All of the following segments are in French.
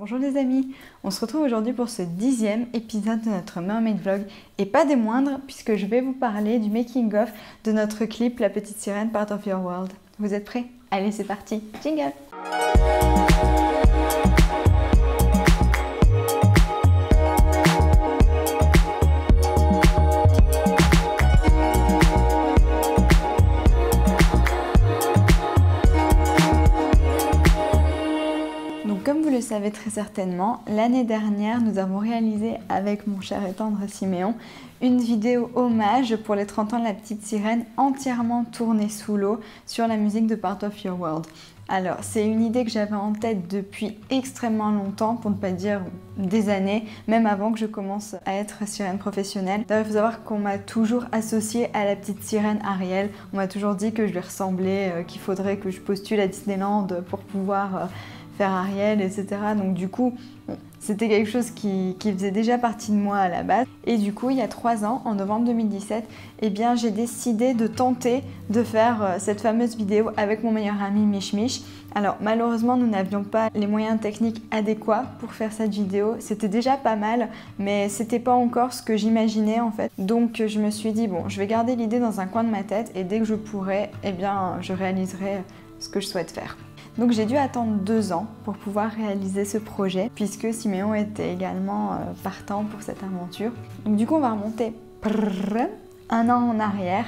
Bonjour les amis, on se retrouve aujourd'hui pour ce 10e épisode de notre Mermaid Vlog et pas des moindres puisque je vais vous parler du making of de notre clip La Petite Sirène Part of Your World. Vous êtes prêts? Allez c'est parti, jingle! Comme vous le savez très certainement, l'année dernière, nous avons réalisé avec mon cher et tendre Siméon une vidéo hommage pour les 30 ans de La Petite Sirène entièrement tournée sous l'eau sur la musique de Part of Your World. Alors, c'est une idée que j'avais en tête depuis extrêmement longtemps, pour ne pas dire des années, même avant que je commence à être sirène professionnelle. D'ailleurs, il faut savoir qu'on m'a toujours associée à la petite sirène Ariel. On m'a toujours dit que je lui ressemblais, qu'il faudrait que je postule à Disneyland pour pouvoir faire Ariel, etc. Donc du coup, c'était quelque chose qui faisait déjà partie de moi à la base. Et du coup, il y a 3 ans, en novembre 2017, eh bien, j'ai décidé de tenter de faire cette fameuse vidéo avec mon meilleur ami Mich Mich. Alors malheureusement, nous n'avions pas les moyens techniques adéquats pour faire cette vidéo. C'était déjà pas mal, mais c'était pas encore ce que j'imaginais en fait. Donc je me suis dit, bon, je vais garder l'idée dans un coin de ma tête et dès que je pourrai, eh bien, je réaliserai ce que je souhaite faire. Donc j'ai dû attendre 2 ans pour pouvoir réaliser ce projet puisque Siméon était également partant pour cette aventure. Donc du coup on va remonter 1 an en arrière.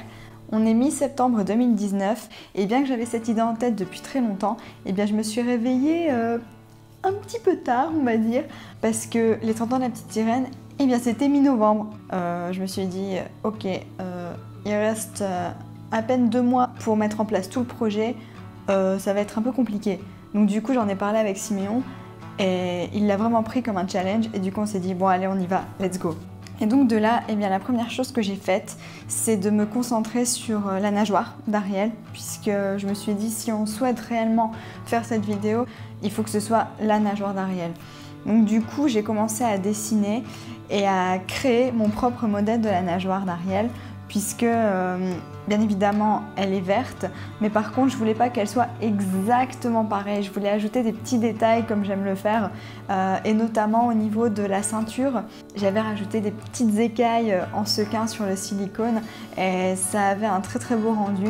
On est mi-septembre 2019 et bien que j'avais cette idée en tête depuis très longtemps, et bien je me suis réveillée un petit peu tard on va dire parce que les 30 ans de La Petite Sirène, eh bien c'était mi-novembre. Je me suis dit ok, il reste à peine 2 mois pour mettre en place tout le projet. Ça va être un peu compliqué. Donc du coup j'en ai parlé avec Siméon et il l'a vraiment pris comme un challenge et du coup on s'est dit bon allez on y va, let's go. Et donc de là, eh bien, la première chose que j'ai faite, c'est de me concentrer sur la nageoire d'Ariel puisque je me suis dit si on souhaite réellement faire cette vidéo, il faut que ce soit la nageoire d'Ariel. Donc du coup j'ai commencé à dessiner et à créer mon propre modèle de la nageoire d'Ariel puisque bien évidemment elle est verte, mais par contre je voulais pas qu'elle soit exactement pareille, je voulais ajouter des petits détails comme j'aime le faire et notamment au niveau de la ceinture, j'avais rajouté des petites écailles en sequin sur le silicone et ça avait un très beau rendu.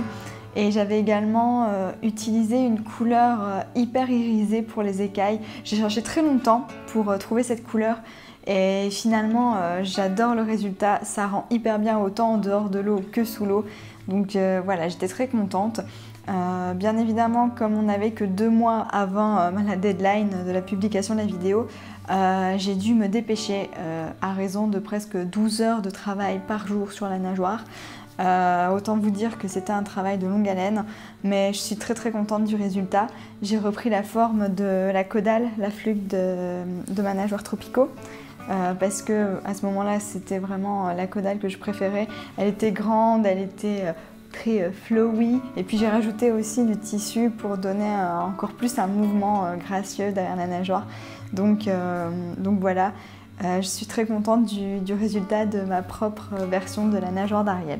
Et j'avais également utilisé une couleur hyper irisée pour les écailles. J'ai cherché très longtemps pour trouver cette couleur et finalement j'adore le résultat, ça rend hyper bien autant en dehors de l'eau que sous l'eau. Donc voilà, j'étais très contente. Bien évidemment, comme on n'avait que 2 mois avant la deadline de la publication de la vidéo, j'ai dû me dépêcher à raison de presque 12 heures de travail par jour sur la nageoire. Autant vous dire que c'était un travail de longue haleine, mais je suis très contente du résultat. J'ai repris la forme de la caudale, la fluke de ma nageoire Tropico. Parce que à ce moment-là, c'était vraiment la caudale que je préférais. Elle était grande, elle était très flowy. Et puis j'ai rajouté aussi du tissu pour donner encore plus un mouvement gracieux derrière la nageoire. Donc voilà, je suis très contente du résultat de ma propre version de la nageoire d'Ariel.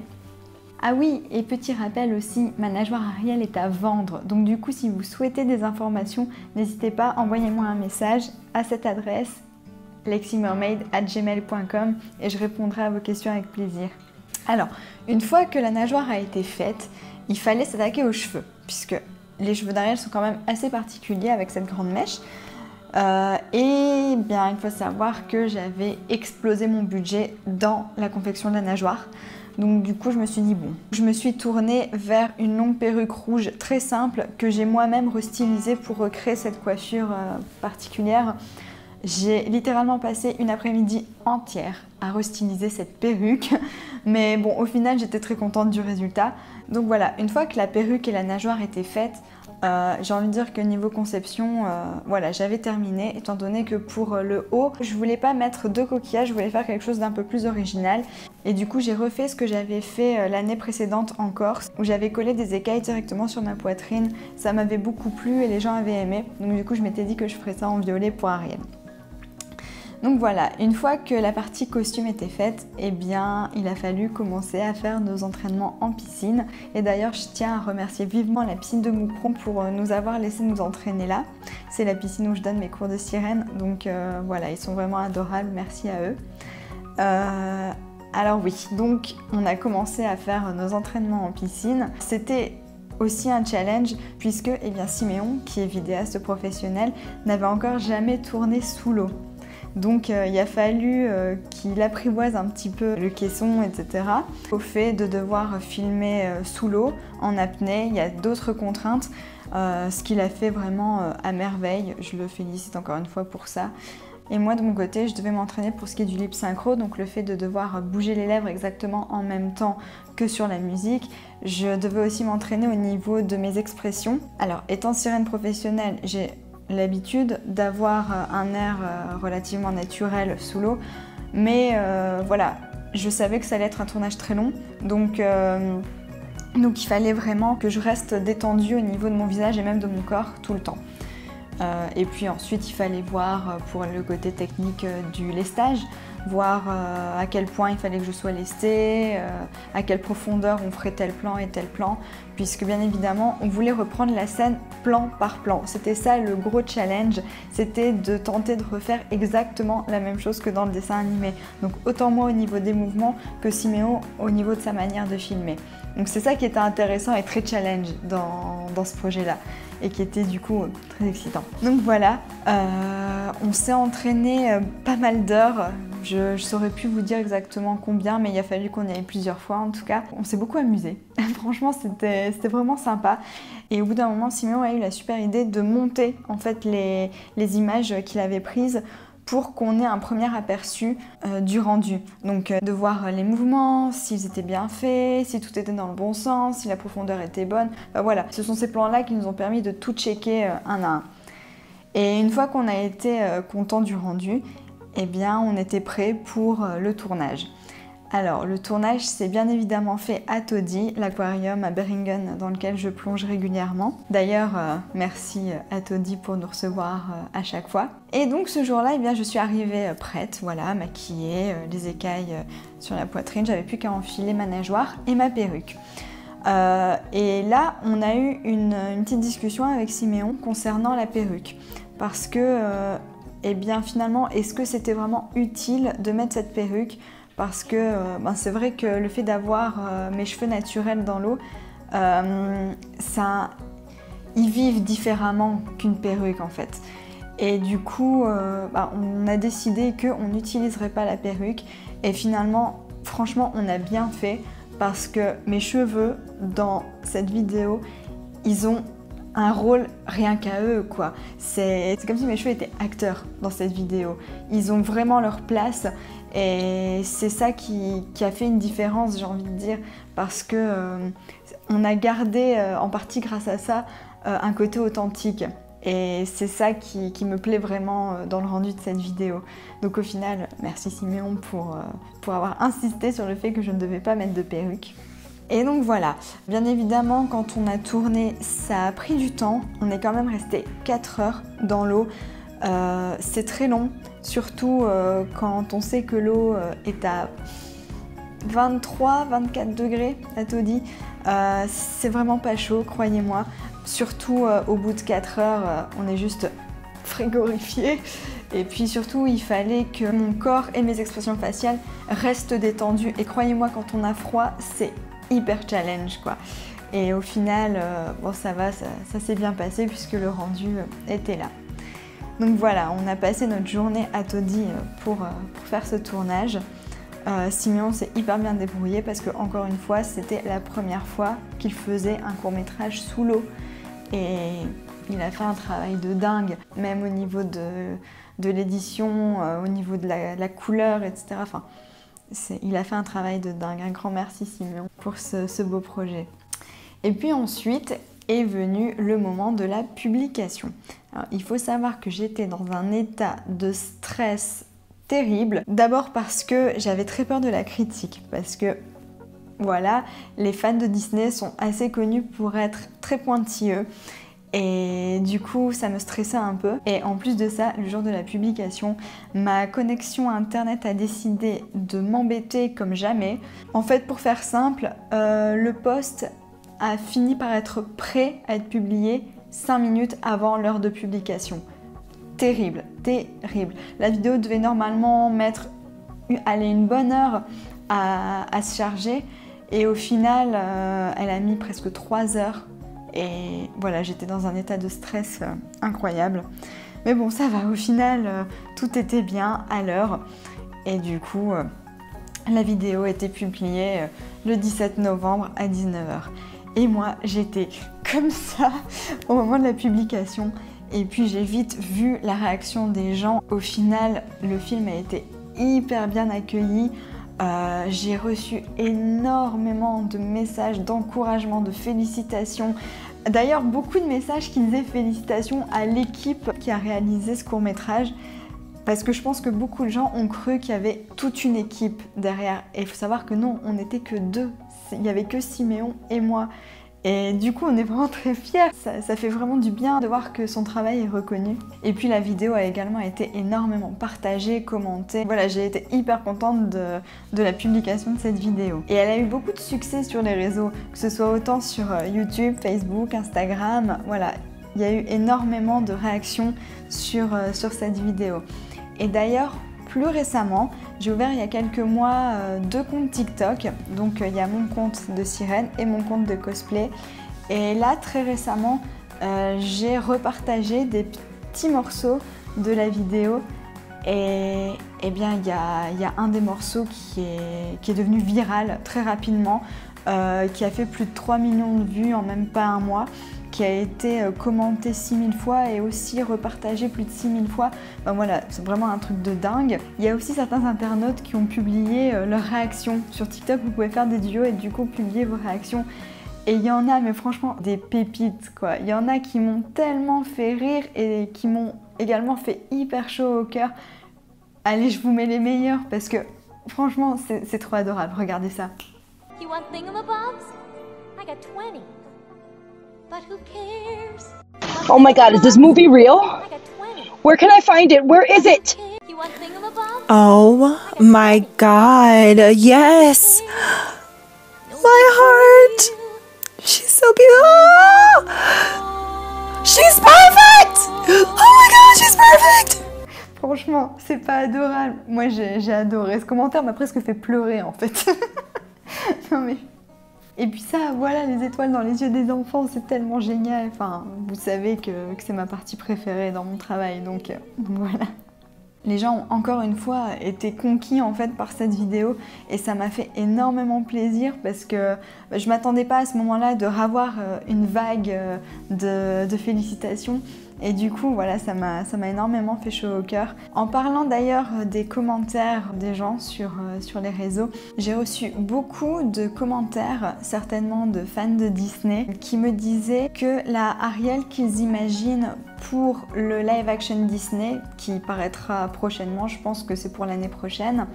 Ah oui, et petit rappel aussi, ma nageoire Ariel est à vendre. Donc du coup, si vous souhaitez des informations, n'hésitez pas, envoyez-moi un message à cette adresse leximermaid@gmail.com et je répondrai à vos questions avec plaisir. Alors, une fois que la nageoire a été faite, il fallait s'attaquer aux cheveux, puisque les cheveux d'Ariel sont quand même assez particuliers avec cette grande mèche. Et bien, il faut savoir que j'avais explosé mon budget dans la confection de la nageoire. Donc du coup, je me suis dit bon, je me suis tournée vers une longue perruque rouge très simple que j'ai moi-même restylisée pour recréer cette coiffure particulière. J'ai littéralement passé une après-midi entière à restyliser cette perruque, mais bon, au final, j'étais très contente du résultat. Donc voilà, une fois que la perruque et la nageoire étaient faites, j'ai envie de dire que niveau conception, voilà, j'avais terminé, étant donné que pour le haut, je voulais pas mettre 2 coquillages, je voulais faire quelque chose d'un peu plus original. Et du coup, j'ai refait ce que j'avais fait l'année précédente en Corse, où j'avais collé des écailles directement sur ma poitrine. Ça m'avait beaucoup plu et les gens avaient aimé. Donc du coup, je m'étais dit que je ferais ça en violet pour Ariel. Donc voilà, une fois que la partie costume était faite, eh bien il a fallu commencer à faire nos entraînements en piscine. Et d'ailleurs je tiens à remercier vivement la piscine de Moucron pour nous avoir laissé nous entraîner là. C'est la piscine où je donne mes cours de sirène, donc voilà, ils sont vraiment adorables, merci à eux. Alors oui, donc on a commencé à faire nos entraînements en piscine. C'était aussi un challenge puisque eh bien, Siméon, qui est vidéaste professionnel, n'avait encore jamais tourné sous l'eau. Donc il a fallu qu'il apprivoise un petit peu le caisson, etc. Au fait de devoir filmer sous l'eau, en apnée, il y a d'autres contraintes, ce qu'il a fait vraiment à merveille. Je le félicite encore une fois pour ça. Et moi de mon côté, je devais m'entraîner pour ce qui est du lip synchro, donc le fait de devoir bouger les lèvres exactement en même temps que sur la musique. Je devais aussi m'entraîner au niveau de mes expressions. Alors étant sirène professionnelle, j'ai l'habitude d'avoir un air relativement naturel sous l'eau, mais voilà, je savais que ça allait être un tournage très long, donc il fallait vraiment que je reste détendue au niveau de mon visage et même de mon corps tout le temps. Et puis ensuite il fallait voir pour le côté technique du lestage, voir à quel point il fallait que je sois lestée, à quelle profondeur on ferait tel plan et tel plan, puisque bien évidemment on voulait reprendre la scène plan par plan. C'était ça le gros challenge, c'était de tenter de refaire exactement la même chose que dans le dessin animé. Donc autant moi au niveau des mouvements que Siméon au niveau de sa manière de filmer. Donc c'est ça qui était intéressant et très challenge dans ce projet-là, et qui était du coup très excitant. Donc voilà, on s'est entraîné pas mal d'heures. Je saurais plus vous dire exactement combien, mais il a fallu qu'on y aille plusieurs fois en tout cas. On s'est beaucoup amusé. Franchement, c'était vraiment sympa. Et au bout d'un moment, Siméon a eu la super idée de monter en fait les images qu'il avait prises pour qu'on ait un premier aperçu du rendu. Donc de voir les mouvements, s'ils étaient bien faits, si tout était dans le bon sens, si la profondeur était bonne. Voilà, ce sont ces plans-là qui nous ont permis de tout checker un à un. Et une fois qu'on a été content du rendu, eh bien on était prêt pour le tournage. Alors le tournage s'est bien évidemment fait à Toddy, l'aquarium à Beringen dans lequel je plonge régulièrement. D'ailleurs merci à Toddy pour nous recevoir à chaque fois. Et donc ce jour-là, eh bien, je suis arrivée prête, voilà, maquillée, les écailles sur la poitrine, j'avais plus qu'à enfiler ma nageoire et ma perruque. Et là on a eu une petite discussion avec Siméon concernant la perruque, parce que eh bien finalement, est-ce que c'était vraiment utile de mettre cette perruque? Parce que c'est vrai que le fait d'avoir mes cheveux naturels dans l'eau, ils vivent différemment qu'une perruque en fait. Et du coup, on a décidé qu'on n'utiliserait pas la perruque. Et finalement, franchement, on a bien fait parce que mes cheveux dans cette vidéo, ils ont un rôle rien qu'à eux, quoi. C'est comme si mes cheveux étaient acteurs dans cette vidéo. Ils ont vraiment leur place et c'est ça qui a fait une différence, j'ai envie de dire, parce que on a gardé en partie grâce à ça un côté authentique. Et c'est ça qui me plaît vraiment dans le rendu de cette vidéo. Donc au final, merci Siméon pour avoir insisté sur le fait que je ne devais pas mettre de perruque. Et donc voilà, bien évidemment quand on a tourné, ça a pris du temps. On est quand même resté 4 heures dans l'eau. C'est très long, surtout quand on sait que l'eau est à 23-24 degrés à Toddy. C'est vraiment pas chaud, croyez-moi. Surtout au bout de 4 heures, on est juste frigorifié. Et puis surtout, il fallait que mon corps et mes expressions faciales restent détendus. Et croyez-moi, quand on a froid, c'est hyper challenge quoi. Et au final, bon ça va, ça s'est bien passé puisque le rendu était là. Donc voilà, on a passé notre journée à Toddy pour faire ce tournage. Siméon s'est hyper bien débrouillé parce que encore une fois, c'était la première fois qu'il faisait un court-métrage sous l'eau. Et il a fait un travail de dingue, même au niveau de l'édition, au niveau de la couleur, etc. Enfin, il a fait un travail de dingue. Un grand merci Siméon pour ce beau projet. Et puis ensuite est venu le moment de la publication. Alors, il faut savoir que j'étais dans un état de stress terrible. D'abord parce que j'avais très peur de la critique, parce que voilà, les fans de Disney sont assez connus pour être très pointilleux. Et du coup, ça me stressait un peu. Et en plus de ça, le jour de la publication, ma connexion internet a décidé de m'embêter comme jamais. En fait, pour faire simple, le post a fini par être prêt à être publié 5 minutes avant l'heure de publication. Terrible, terrible. La vidéo devait normalement mettre une bonne heure à se charger. Et au final, elle a mis presque 3 heures. Et voilà, j'étais dans un état de stress incroyable. Mais bon, ça va, au final, tout était bien à l'heure. Et du coup, la vidéo a été publiée le 17 novembre à 19h. Et moi, j'étais comme ça au moment de la publication. Et puis j'ai vite vu la réaction des gens. Au final, le film a été hyper bien accueilli. J'ai reçu énormément de messages d'encouragement, de félicitations. D'ailleurs, beaucoup de messages qui disaient félicitations à l'équipe qui a réalisé ce court-métrage. Parce que je pense que beaucoup de gens ont cru qu'il y avait toute une équipe derrière. Et il faut savoir que non, on n'était que 2. Il n'y avait que Siméon et moi. Et du coup, on est vraiment très fiers. Ça fait vraiment du bien de voir que son travail est reconnu. Et puis la vidéo a également été énormément partagée, commentée. Voilà, j'ai été hyper contente de la publication de cette vidéo. Et elle a eu beaucoup de succès sur les réseaux, que ce soit autant sur YouTube, Facebook, Instagram. Voilà, il y a eu énormément de réactions sur cette vidéo. Et d'ailleurs, plus récemment, j'ai ouvert il y a quelques mois 2 comptes TikTok. Donc il y a mon compte de sirène et mon compte de cosplay. Et là, très récemment, j'ai repartagé des petits morceaux de la vidéo. Et bien, il y a un des morceaux qui est devenu viral très rapidement, qui a fait plus de 3 millions de vues en même pas un mois, qui a été commenté 6000 fois et aussi repartagé plus de 6000 fois. Ben voilà, c'est vraiment un truc de dingue. Il y a aussi certains internautes qui ont publié leurs réactions. Sur TikTok, vous pouvez faire des duos et du coup publier vos réactions. Et il y en a, mais franchement, des pépites quoi. Il y en a qui m'ont tellement fait rire et qui m'ont également fait hyper chaud au cœur. Allez, je vous mets les meilleurs parce que franchement, c'est trop adorable. Regardez ça. You want thingamabobs? I got 20. But who cares? Oh my god, is this movie real? I got 20. Where can I find it? Where is it? You want thingamabobs? Oh my god, yes! My heart! She's so beautiful! She's perfect! Oh my god, she's perfect! Franchement, c'est pas adorable. Moi, j'ai adoré. Ce commentaire m'a presque fait pleurer en fait. Non mais... Et puis ça, voilà, les étoiles dans les yeux des enfants, c'est tellement génial. Enfin, vous savez que c'est ma partie préférée dans mon travail, donc voilà. Les gens ont encore une fois été conquis en fait par cette vidéo et ça m'a fait énormément plaisir parce que je m'attendais pas à ce moment-là de revoir une vague de félicitations. Et du coup, voilà, ça m'a énormément fait chaud au cœur. En parlant d'ailleurs des commentaires des gens sur les réseaux, j'ai reçu beaucoup de commentaires, certainement de fans de Disney, qui me disaient que la Ariel qu'ils imaginent pour le live action Disney, qui paraîtra prochainement, je pense que c'est pour l'année prochaine,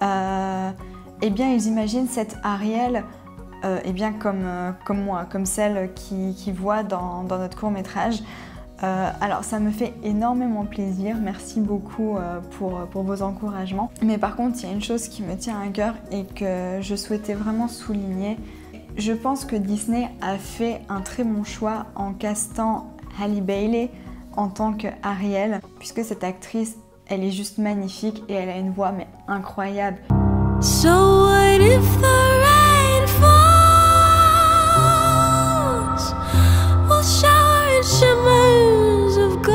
eh bien ils imaginent cette Ariel eh bien comme moi, comme celle qui voit dans notre court-métrage. Alors ça me fait énormément plaisir, merci beaucoup pour vos encouragements. Mais par contre, il y a une chose qui me tient à cœur et que je souhaitais vraiment souligner. Je pense que Disney a fait un très bon choix en castant Halle Bailey en tant que Ariel, puisque cette actrice, elle est juste magnifique et elle a une voix mais incroyable. So what if the rain falls? We'll shower in shimmers of gold.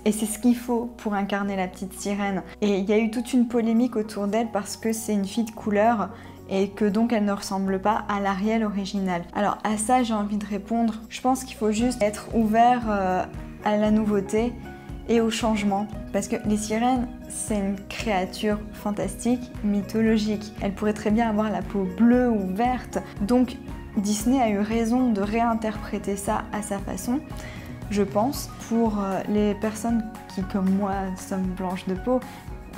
Et c'est ce qu'il faut pour incarner la petite sirène. Et il y a eu toute une polémique autour d'elle parce que c'est une fille de couleur et que donc elle ne ressemble pas à l'Ariel originale. Alors à ça, j'ai envie de répondre. Je pense qu'il faut juste être ouvert à la nouveauté et au changement. Parce que les sirènes, c'est une créature fantastique, mythologique. Elle pourrait très bien avoir la peau bleue ou verte. Donc Disney a eu raison de réinterpréter ça à sa façon, je pense. Pour les personnes qui, comme moi, sommes blanches de peau,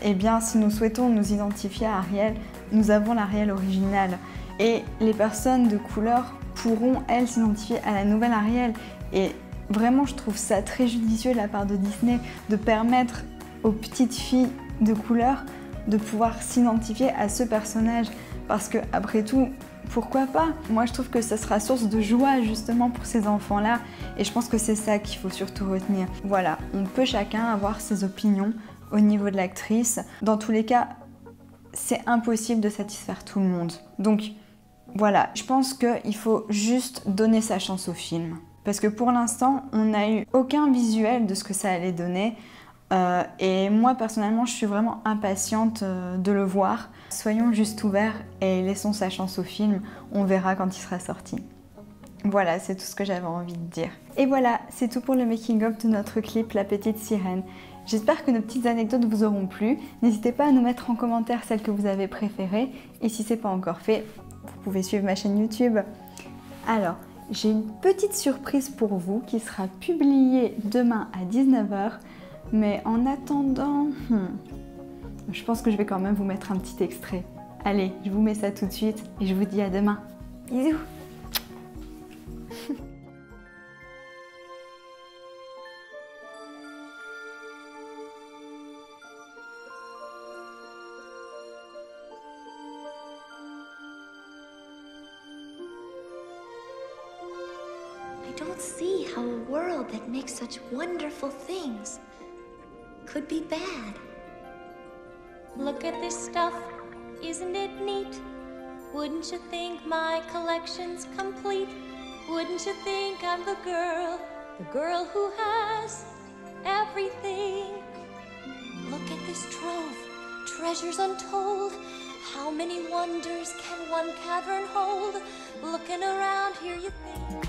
eh bien, si nous souhaitons nous identifier à Ariel, nous avons l'Ariel originale. Et les personnes de couleur pourront, elles, s'identifier à la nouvelle Ariel. Et vraiment, je trouve ça très judicieux de la part de Disney de permettre aux petites filles de couleur de pouvoir s'identifier à ce personnage. Parce que, après tout, pourquoi pas? Moi, je trouve que ça sera source de joie justement pour ces enfants-là. Et je pense que c'est ça qu'il faut surtout retenir. Voilà, on peut chacun avoir ses opinions au niveau de l'actrice. Dans tous les cas, c'est impossible de satisfaire tout le monde. Donc, voilà, je pense qu'il faut juste donner sa chance au film. Parce que pour l'instant, on n'a eu aucun visuel de ce que ça allait donner. Et moi personnellement je suis vraiment impatiente de le voir. Soyons juste ouverts et laissons sa chance au film, on verra quand il sera sorti. Voilà, c'est tout ce que j'avais envie de dire. Et voilà, c'est tout pour le making of de notre clip La Petite Sirène. J'espère que nos petites anecdotes vous auront plu. N'hésitez pas à nous mettre en commentaire celles que vous avez préférées. Et si ce n'est pas encore fait, vous pouvez suivre ma chaîne YouTube. Alors, j'ai une petite surprise pour vous qui sera publiée demain à 19 h. Mais en attendant, je pense que je vais quand même vous mettre un petit extrait. Allez, je vous mets ça tout de suite et je vous dis à demain. Bisous. I don't see how a world that makes such wonderful things could be bad. Look at this stuff, isn't it neat? Wouldn't you think my collection's complete? Wouldn't you think I'm the girl who has everything? Look at this trove, treasures untold. How many wonders can one cavern hold? Looking around here you think